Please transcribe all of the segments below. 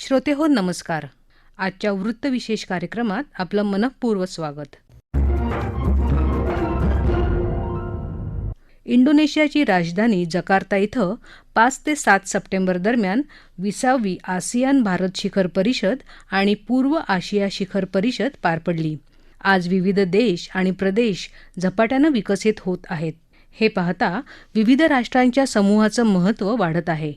श्रोते हो नमस्कार. आजच्या वृत्तविशेष कार्यक्रमात आपलं मनःपूर्वक स्वागत. इंडोनेशियाची राजधानी जकार्ता इथं 5 ते 7 सप्टेंबर दरम्यान 20वी आसियान भारत शिखर परिषद आणि पूर्व आशिया शिखर परिषद पार पडली. आज विविध देश आणि प्रदेश झपाट्यानं विकसित होत आहेत. हे पाहता विविध राष्ट्रांच्या समूहाचं महत्त्व वाढत आहे.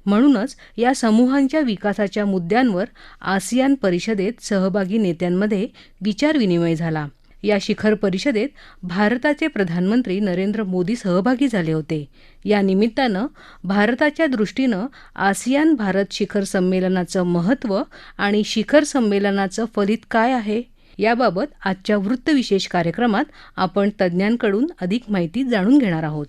म्हणूनच या समूहांच्या विकासाच्या मुद्द्यांवर आसियान परिषदेत सहभागी नेत्यांमध्ये विचारविनिमय झाला. या शिखर परिषदेत भारताचे प्रधानमंत्री नरेंद्र मोदी सहभागी झाले होते. या निमित्तानं भारताच्या दृष्टीनं आसियान भारत शिखर संमेलनाचं महत्त्व आणि शिखर संमेलनाचं फलित काय आहे याबाबत आजच्या वृत्तविशेष कार्यक्रमात आपण तज्ज्ञांकडून अधिक माहिती जाणून घेणार आहोत.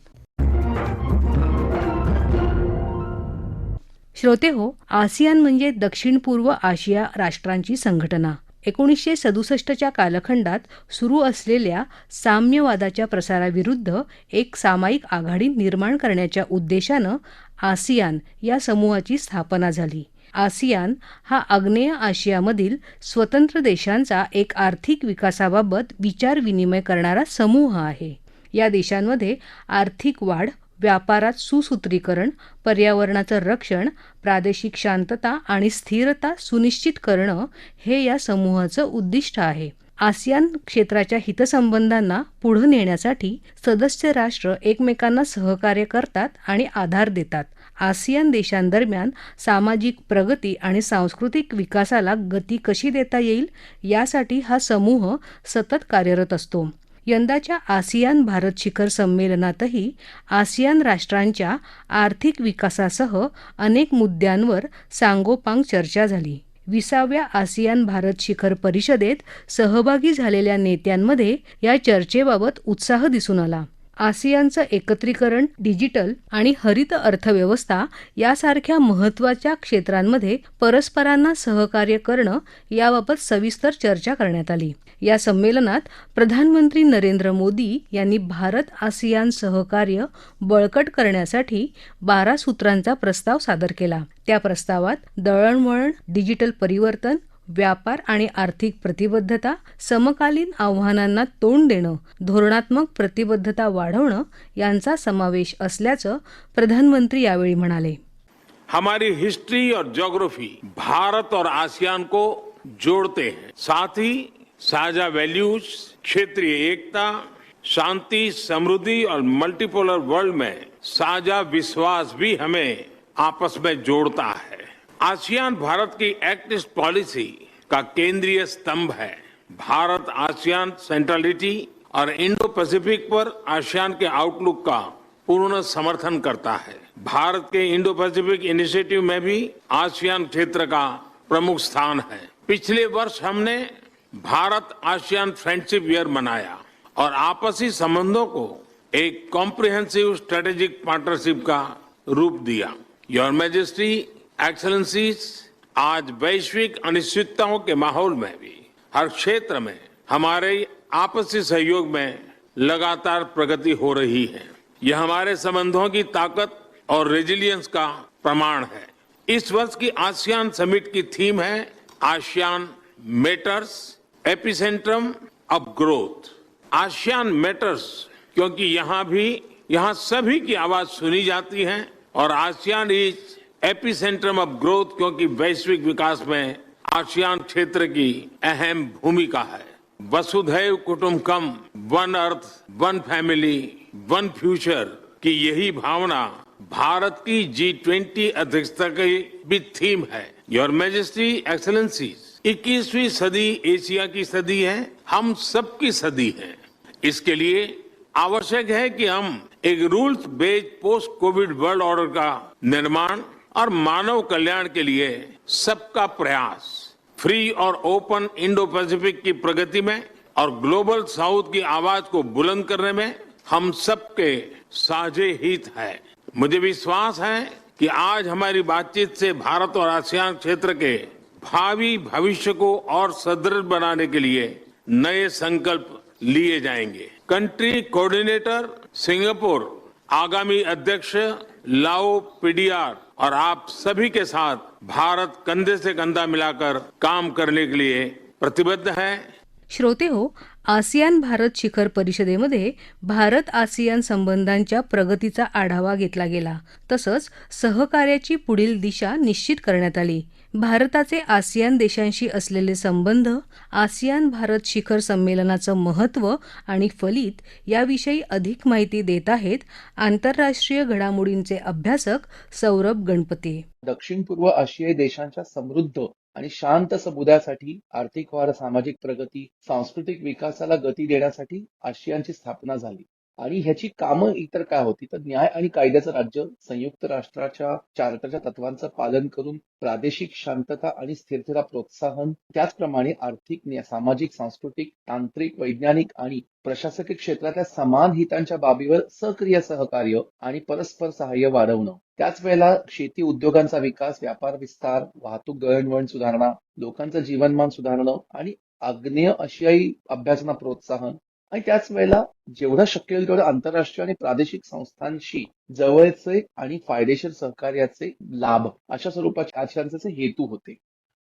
श्रोते हो, आसियान म्हणजे दक्षिण पूर्व आशिया राष्ट्रांची संघटना. 1967च्या कालखंडात सुरू असलेल्या साम्यवादाच्या प्रसाराविरुद्ध एक सामायिक आघाडी निर्माण करण्याच्या उद्देशानं आसियान या समूहाची स्थापना झाली. आसियान हा आग्नेय आशियामधील स्वतंत्र देशांचा एक आर्थिक विकासाबाबत विचारविनिमय करणारा समूह आहे. या देशांमध्ये आर्थिक वाढ, व्यापारात सुसूत्रीकरण, पर्यावरणाचं रक्षण, प्रादेशिक शांतता आणि स्थिरता सुनिश्चित करणं हे या समूहाचं उद्दिष्ट आहे. आसियान क्षेत्राच्या हितसंबंधांना पुढे नेण्यासाठी सदस्य राष्ट्र एकमेकांना सहकार्य करतात आणि आधार देतात. आसियान देशांदरम्यान सामाजिक प्रगती आणि सांस्कृतिक विकासाला गती कशी देता येईल यासाठी हा समूह सतत कार्यरत असतो. यंदाच्या आसियान भारत शिखर संमेलनातही आसियान राष्ट्रांच्या आर्थिक विकासासह अनेक मुद्द्यांवर सांगोपांग चर्चा झाली. 20व्या आसियान भारत शिखर परिषदेत सहभागी झालेल्या नेत्यांमध्ये या चर्चेबाबत उत्साह दिसून आला. आसियानचं एकत्रीकरण, डिजिटल आणि हरित अर्थव्यवस्था यासारख्या महत्त्वाच्या क्षेत्रांमध्ये परस्परांना सहकार्य करणं याबाबत सविस्तर चर्चा करण्यात आली. या संमेलनात प्रधानमंत्री नरेंद्र मोदी यांनी भारत आसियान सहकार्य बळकट करण्यासाठी 12 सूत्रांचा प्रस्ताव सादर केला. त्या प्रस्तावात दळणवळण, डिजिटल परिवर्तन, व्यापार आणि आर्थिक प्रतिबद्धता, समकालीन आव्हानांना तोंड देणं, धोरणात्मक प्रतिबद्धता वाढवणं यांचा समावेश असल्याचं प्रधानमंत्री यावेळी म्हणाले. हमारी हिस्ट्री और ज्योग्राफी भारत और आसियान को जोड़ते हैं. साथ ही साझा वैल्यूज, क्षेत्रीय एकता, शांति, समृद्धि और मल्टीपोलर वर्ल्ड में साझा विश्वास भी हमें आपस में जोड़ता है. आसियान भारत की एक्ट ईस्ट पॉलिसी का केंद्रीय स्तंभ है. भारत आसियान सेंट्रलिटी और इंडो पैसिफिक पर आसियान के आउटलुक का पूर्ण समर्थन करता है. भारत के इंडो पैसिफिक इनिशिएटिव में भी आसियान क्षेत्र का प्रमुख स्थान है. पिछले वर्ष हमने भारत आसियान फ्रेंडशिप ईयर मनाया और आपसी संबंधों को एक कॉम्प्रिहेंसिव स्ट्रेटेजिक पार्टनरशिप का रूप दिया. योर मैजेस्टी, एक्सेलेंसीज, आज वैश्विक अनिश्चितताओं के माहौल में भी हर क्षेत्र में हमारे आपसी सहयोग में लगातार प्रगति हो रही है. यह हमारे संबंधों की ताकत और रेजिलियंस का प्रमाण है. इस वर्ष की आसियान समिट की थीम है ASEAN matters, epicentrum of growth. ASEAN matters क्योंकि यहाँ सभी की आवाज सुनी जाती है और ASEAN is epicentrum of growth क्योंकि वैश्विक विकास में आसियान क्षेत्र की अहम भूमिका है. वसुधैव कुटुंबकम, one earth, one family, one future की यही भावना भारत की G20 अध्यक्षता की भी थीम है. योर मैजेस्टी, एक्सेलेंसीज, 21वीं सदी एशिया की सदी है, हम सबकी सदी है. इसके लिए आवश्यक है कि हम एक rules based post Covid world order का निर्माण और मानव कल्याण के लिए सबका प्रयास, फ्री और ओपन इंडो पैसिफिक की प्रगति में और ग्लोबल साउथ की आवाज को बुलंद करने में हम सबके साझे हित है. मुझे विश्वास है कि आज हमारी बातचीत से भारत और आसियान क्षेत्र के भावी भविष्य को और सुदृढ़ बनाने के लिए नए संकल्प लिए जाएंगे. कंट्री कोऑर्डिनेटर सिंगापुर, आगामी अध्यक्ष लाओ पीडीआर और आप सभी के साथ भारत कंधे से कंधा मिलाकर काम करने के लिए प्रतिबद्ध है। श्रोते हो, आसियान भारत शिखर परिषदेमध्ये भारत आसियान संबंधांच्या प्रगतीचा आढावा घेतला गेला. तसंच सहकार्याची पुढील दिशा निश्चित करण्यात आली. भारताचे आसियान देशांशी असलेले संबंध, आसियान भारत शिखर संमेलनाचं महत्त्व आणि फलित याविषयी अधिक माहिती देत आहेत आंतरराष्ट्रीय घडामोडींचे अभ्यासक सौरभ गणपती. दक्षिण पूर्व आशियाई देशांच्या समृद्ध आणि शांत समुदायासाठी आर्थिक वाढ, सामाजिक प्रगती, सांस्कृतिक विकासाला गती देण्यासाठी आशियानची स्थापना झाली. आणि ह्याची कामं इतर काय होती तर न्याय आणि कायद्याचं राज्य, संयुक्त राष्ट्राच्या चार्टरच्या तत्वांचं पालन करून प्रादेशिक शांतता आणि स्थिरतेला प्रोत्साहन, त्याचप्रमाणे आर्थिक, सामाजिक, सांस्कृतिक, तांत्रिक, वैज्ञानिक आणि प्रशासकीय क्षेत्रातल्या समान हितांच्या बाबीवर सक्रिय सहकार्य आणि परस्पर सहाय्य वाढवणं. त्याच वेळेला शेती उद्योगांचा विकास, व्यापार विस्तार, वाहतूक दळणवळण सुधारणा, लोकांचं जीवनमान सुधारणं आणि आग्नेय आशियाई अभ्यासाला प्रोत्साहन आणि त्याच वेळेला जेवढं शक्य होईल तेवढं आंतरराष्ट्रीय आणि प्रादेशिक संस्थांशी जवळचे आणि फायदेशीर सहकार्याचे लाभ अशा स्वरूपाचे आसियानचे हेतू होते.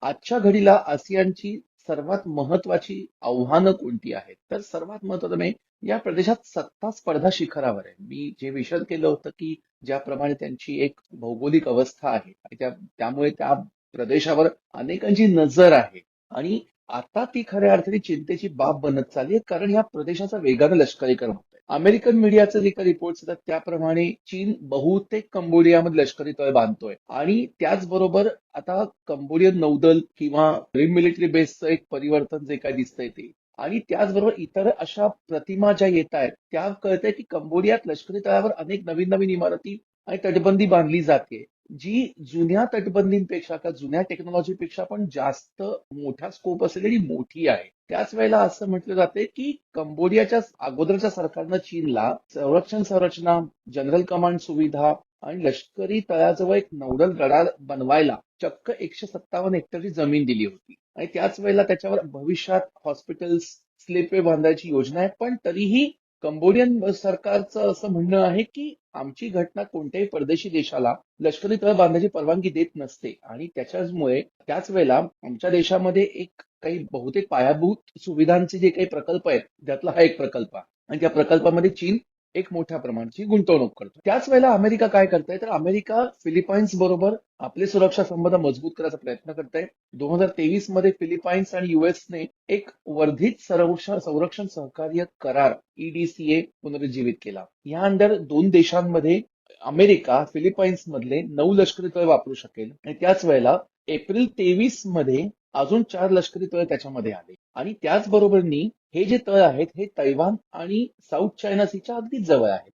आजच्या घडीला आसियानची सर्वात महत्वाची आव्हानं कोणती आहेत तर सर्वात महत्वाचं म्हणजे या प्रदेशात सत्ता स्पर्धा शिखरावर आहे. मी जे विषद केलं होतं की ज्याप्रमाणे त्यांची एक भौगोलिक अवस्था आहे आणि त्यामुळे त्या प्रदेशावर अनेकांची नजर आहे आणि आता ती खऱ्या अर्थाने चिंतेची बाब बनत चालली आहे कारण या प्रदेशाचा वेगानं लष्करीकरण होत आहे. अमेरिकन मीडियाचे जे काही रिपोर्ट्स येतात त्याप्रमाणे चीन बहुतेक कंबोडियामध्ये लष्करी तळ बांधतोय आणि त्याचबरोबर आता कंबोडियन नौदल किंवा मिलिटरी बेसचं एक परिवर्तन जे काय दिसतंय ते आणि त्याचबरोबर इतर अशा प्रतिमा ज्या येत आहेत त्या कळतंय की कंबोडियात लष्करी तळावर अनेक नवीन नवीन इमारती आणि तटबंदी बांधली जाते जी जुन्या तटबंदींपेक्षा किंवा जुन्या टेक्नॉलॉजीपेक्षा पण जास्त मोठा स्कोप असलेली मोठी आहे. त्याच वेळेला असं म्हटलं जाते की कंबोडियाच्या अगोदरच्या सरकारनं चीनला संरक्षण संरचना, जनरल कमांड सुविधा आणि लष्करी तळाजवळ एक नौदल रडार बनवायला चक्क 157 हेक्टरची जमीन दिली होती आणि त्याच वेळेला त्याच्यावर भविष्यात हॉस्पिटल्स, स्लीपवे बांधायची योजना आहे. पण तरीही कंबोडियन सरकारचं असं म्हणणं आहे की आमची घटना कोणत्याही परदेशी देशाला लष्करी तळ बांधण्याची परवानगी देत नसते आणि त्याच्यामुळे त्याच वेळेला आमच्या देशामध्ये एक काही बहुतेक पायाभूत सुविधांचे जे काही प्रकल्प आहेत त्यातला हा एक प्रकल्प आहे आणि त्या प्रकल्पामध्ये चीन एक मोठ्या प्रमाणाची गुंतवणूक करतो. त्याच वेळेला अमेरिका काय करताय तर अमेरिका फिलिपाईन्स बरोबर आपले सुरक्षा संबंध मजबूत करायचा प्रयत्न करत आहे. 2023 मध्ये फिलिपाईन्स आणि युएसने एक वर्धित संरक्षण सहकार्य करार EDCA पुनरुज्जीवित केला. या अंडर दोन देशांमध्ये अमेरिका फिलिपाईन्स मधले 9 लष्करी तळ वापरू शकेल आणि त्याच वेळेला एप्रिल 23 मध्ये अजून 4 लष्करी तळ त्याच्यामध्ये आले आणि त्याचबरोबरनी हे जे तळ आहेत हे तैवान आणि साऊथ चायना सीच्या अगदीच जवळ आहेत.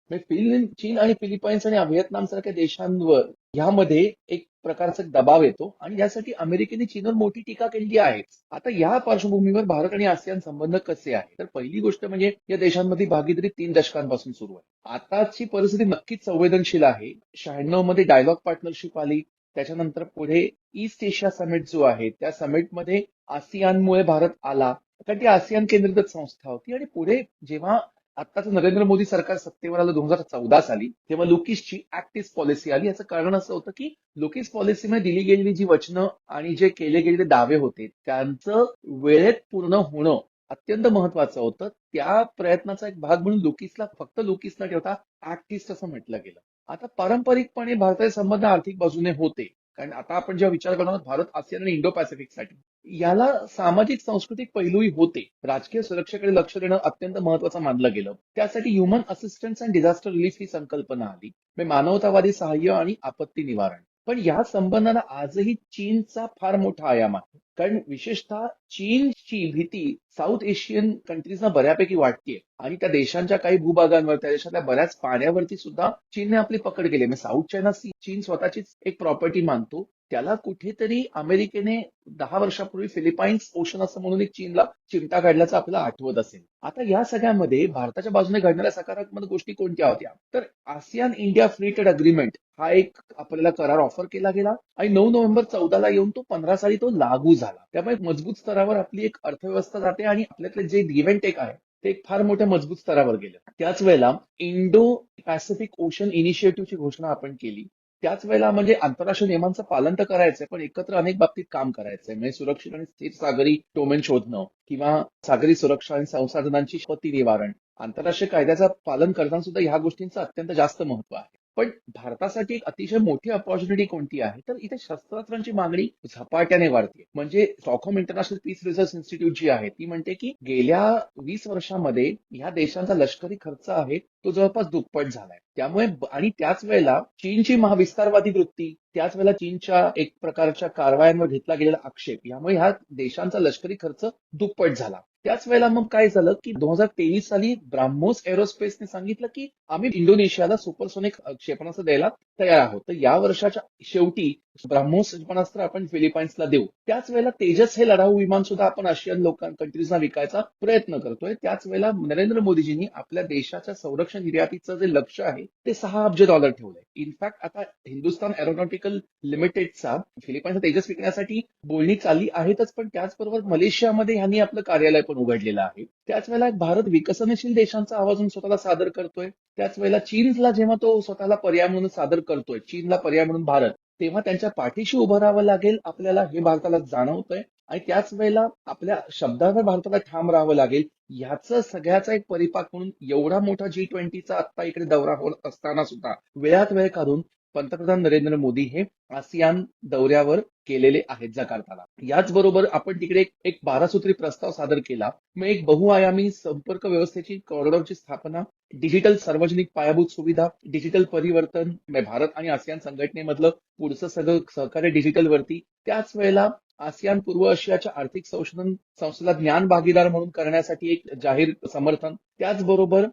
चीन आणि फिलिपाईन्स आणि व्हिएतनाम सारख्या देशांवर ह्यामध्ये एक प्रकारचा दबाव येतो आणि यासाठी अमेरिकेने चीनवर मोठी टीका केली आहे. आता या पार्श्वभूमीवर भारत आणि आसियान संबंध कसे आहेत तर पहिली गोष्ट म्हणजे या देशांमधली भागीदारी 3 दशकांपासून सुरू आहे. आताची परिस्थिती नक्कीच संवेदनशील आहे. 96 मध्ये डायलॉग पार्टनरशिप आली. त्याच्यानंतर पुढे ईस्ट एशिया समिट जो आहे त्या समिटमध्ये आसियानमुळे भारत आला कारण ती आसियान केंद्रित संस्था होती आणि पुढे जेव्हा आत्ताचं नरेंद्र मोदी सरकार सत्तेवर आलं 2014 साली तेव्हा लुकीसची ऍक्ट ईस्ट पॉलिसी आली. याचं कारण असं होतं की लुकीस पॉलिसीमध्ये दिली गेलेली जी वचनं आणि जे केले गेलेले दावे होते त्यांचं वेळेत पूर्ण होणं अत्यंत महत्वाचं होतं. त्या प्रयत्नाचा एक भाग म्हणून फक्त लुकीस न ठेवता ऍक्ट ईस्ट असं म्हटलं गेलं. आता पारंपरिकपणे भारताचे संबंध आर्थिक बाजूने होते कारण आता आपण जेव्हा विचार करणार आहोत भारत आसियान आणि इंडो पॅसिफिकसाठी याला सामाजिक सांस्कृतिक पैलूही होते. राजकीय सुरक्षेकडे लक्ष देणं अत्यंत महत्वाचं मानलं गेलं. त्यासाठी human assistance and disaster relief ही संकल्पना आली. मानवतावादी सहाय्य आणि आपत्ती निवारण. पण या संबंधांना आजही चीनचा फार मोठा आयाम आहे कारण विशेषतः चीनची भीती साऊथ एशियन कंट्रीजना बऱ्यापैकी वाटतेय आणि त्या देशांच्या काही भूभागांवर त्या देशातल्या बऱ्याच पाण्यावरती सुद्धा चीनने आपली पकड केली. म्हणजे साऊथ चायना सी चीन स्वतःचीच एक प्रॉपर्टी मानतो. त्याला कुठेतरी अमेरिकेने 10 वर्षापूर्वी फिलिपाईन्स ओशन असं म्हणून एक चीनला चिमटा काढल्याचं आपल्याला आठवत असेल. आता या सगळ्यामध्ये भारताच्या बाजूने घडणाऱ्या सकारात्मक गोष्टी कोणत्या होत्या तर ASEAN India free trade agreement हा एक आपल्याला करार ऑफर केला गेला आणि 9 नोव्हेंबर 14 येऊन तो 15 साली तो लागू झाला. त्यामुळे मजबूत स्तरावर आपली एक अर्थव्यवस्था जाते आणि आपल्यातले जे गिव्ह अँड टेक आहे ते एक फार मोठ्या मजबूत स्तरावर गेलं. त्याच वेळेला इंडो पॅसिफिक ओशन इनिशिएटिव्हची घोषणा आपण केली. त्याच वेळेला म्हणजे आंतरराष्ट्रीय नियमांचं पालन तर करायचंय, पण एकत्र अनेक बाबतीत काम करायचंय. म्हणजे सुरक्षित आणि स्थिर सागरी डोमेन शोधणं किंवा सागरी सुरक्षा आणि संसाधनांची आपत्ती निवारण. आंतरराष्ट्रीय कायद्याचं पालन करताना सुद्धा ह्या गोष्टींचं अत्यंत जास्त महत्व आहे. पण भारतासाठी एक अतिशय मोठी अपॉर्च्युनिटी कोणती आहे, तर इथे शस्त्रास्त्रांची मागणी झपाट्याने वाढते. म्हणजे Stockholm International Peace Research Institute जी आहे ती म्हणते की गेल्या 20 वर्षांमध्ये ह्या देशांचा लष्करी खर्च आहे तो जवळपास दुप्पट झालाय. त्यामुळे आणि त्याच वेळेला चीनची महाविस्तारवादी वृत्ती, त्याच वेळेला चीनच्या एक प्रकारच्या कारवायांवर घेतला गेलेला आक्षेप यामुळे ह्या देशांचा लष्करी खर्च दुप्पट झाला. त्याच वेळेला मग काय झालं की 2023 साली ब्राह्मोस एरोस्पेसने सांगितलं की आम्ही इंडोनेशियाला सुपरसोनिक क्षेपणास्त्र द्यायला तयार आहोत. तर या वर्षाच्या शेवटी ब्राह्मोस क्षेपणास्त्र आपण फिलिपाईन्सला देऊ. त्याच वेळेला तेजस हे लढाऊ विमान सुद्धा आपण आशियन कंट्रीजना विकायचा प्रयत्न करतोय. त्याच वेळेला नरेंद्र मोदीजींनी आपल्या देशाच्या संरक्षण निर्यातीचं जे लक्ष आहे ते $6 अब्ज ठेवलंय. इनफॅक्ट आता हिंदुस्थान एरोनॉटिकल लिमिटेडचा फिलिपाईन्सचा तेजस विकण्यासाठी बोलणी चालली आहेतच, पण त्याचबरोबर मलेशियामध्ये ह्यांनी आपलं कार्यालय पण उघडलेलं आहे. त्याच वेळेला भारत विकसनशील देशांचा आवाज म्हणून स्वतःला सादर करतोय. त्याच वेळेला चीनला जेव्हा तो स्वतःला पर्याय म्हणून सादर करतोय, चीनला पर्याय म्हणून भारत, तेव्हा त्यांच्या पाठीशी उभं राहावं लागेल आपल्याला, हे भारताला जाणवतंय. आणि त्याच वेळेला आपल्या शब्दावर भारताला ठाम राहावं लागेल. ह्याचं सगळ्याचा एक परिपाक म्हणून एवढा मोठा G20चा आता इकडे दौरा होत असताना सुद्धा वेळात वेळ काढून पंतप्रधान नरेंद्र मोदी हे आसियान दौऱ्यावर गेलेले आहेत जकार्ताला. याचबरोबर आपण तिकडे एक 12 सूत्री प्रस्ताव सादर केला. मग एक बहुआयामी संपर्क व्यवस्थेची कॉरिडॉरची स्थापना, डिजिटल सार्वजनिक पायाभूत सुविधा, डिजिटल परिवर्तन, भारत आणि आसियान संघटनेमधलं पुढचं सगळं सहकार्य डिजिटलवरती. त्याच वेळेला आसियान पूर्व आशियाच्या आर्थिक संशोधन संस्थेला ज्ञान भागीदार म्हणून करण्यासाठी एक जाहीर समर्थन. त्याचबरोबर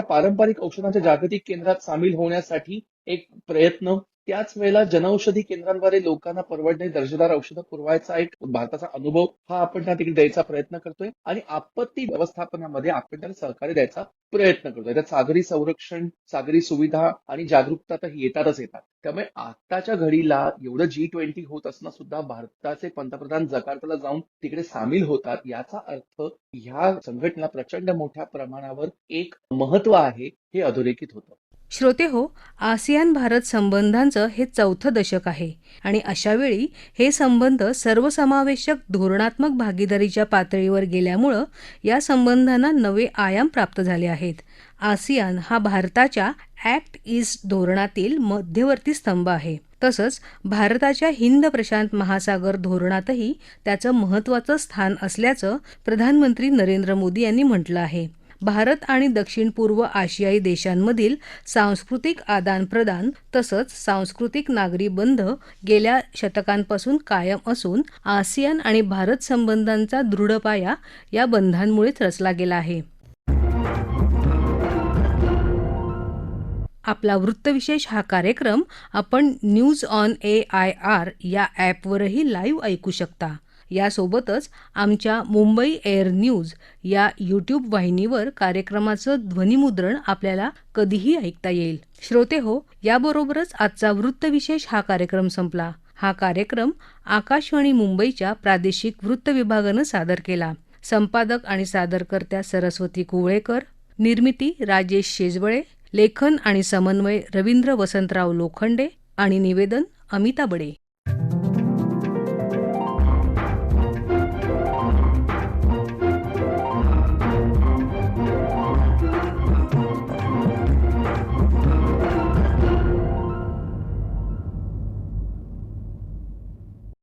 पारंपरिक औषधांच्या जागतिक केंद्रात सामील होण्यासाठी एक प्रयत्न. त्याच वेळेला जनौषधी केंद्रांद्वारे लोकांना परवडणारी दर्जेदार औषधं पुरवायचा एक भारताचा अनुभव हा आपण त्या तिकडे द्यायचा प्रयत्न करतोय. आणि आपत्ती व्यवस्थापनामध्ये आपण त्याला सहकार्य द्यायचा प्रयत्न करतोय. त्यात सागरी संरक्षण, सागरी सुविधा आणि जागरूकता तर येतातच येतात. त्यामुळे आताच्या घडीला एवढं G20 होत असताना सुद्धा भारताचे पंतप्रधान जकार्ताला जाऊन तिकडे सामील होतात. याचा अर्थ ह्या संघटनेला प्रचंड मोठ्या प्रमाणावर एक महत्व आहे हे अधोरेखित होतं. श्रोते हो, आसियान भारत संबंधांचं हे 4थं दशक आहे आणि अशावेळी हे संबंध सर्वसमावेशक धोरणात्मक भागीदारीच्या पातळीवर गेल्यामुळं या संबंधांना नवे आयाम प्राप्त झाले आहेत. आसियान हा भारताच्या ॲक्ट ईस्ट धोरणातील मध्यवर्ती स्तंभ आहे. तसंच भारताच्या हिंद प्रशांत महासागर धोरणातही त्याचं महत्त्वाचं स्थान असल्याचं प्रधानमंत्री नरेंद्र मोदी यांनी म्हटलं आहे. भारत आणि दक्षिण पूर्व आशियाई देशांमधील सांस्कृतिक आदानप्रदान तसंच सांस्कृतिक नागरी बंध गेल्या शतकांपासून कायम असून आसियान आणि भारत संबंधांचा दृढ पाया या बंधांमुळेच रचला गेला आहे. आपला वृत्तविशेष हा कार्यक्रम आपण न्यूज ऑन AIR या ॲपवरही लाईव्ह ऐकू शकता. यासोबतच आमच्या मुंबई एअर न्यूज या यूट्यूब वाहिनीवर कार्यक्रमाचं ध्वनिमुद्रण आपल्याला कधीही ऐकता येईल. श्रोते हो, याबरोबरच आजचा वृत्तविशेष हा कार्यक्रम संपला. हा कार्यक्रम आकाशवाणी मुंबईच्या प्रादेशिक वृत्त विभागानं सादर केला. संपादक आणि सादरकर्त्या सरस्वती कुवळेकर, निर्मिती राजेश शेजवळे, लेखन आणि समन्वय रवींद्र वसंतराव लोखंडे आणि निवेदन अमिता बडे.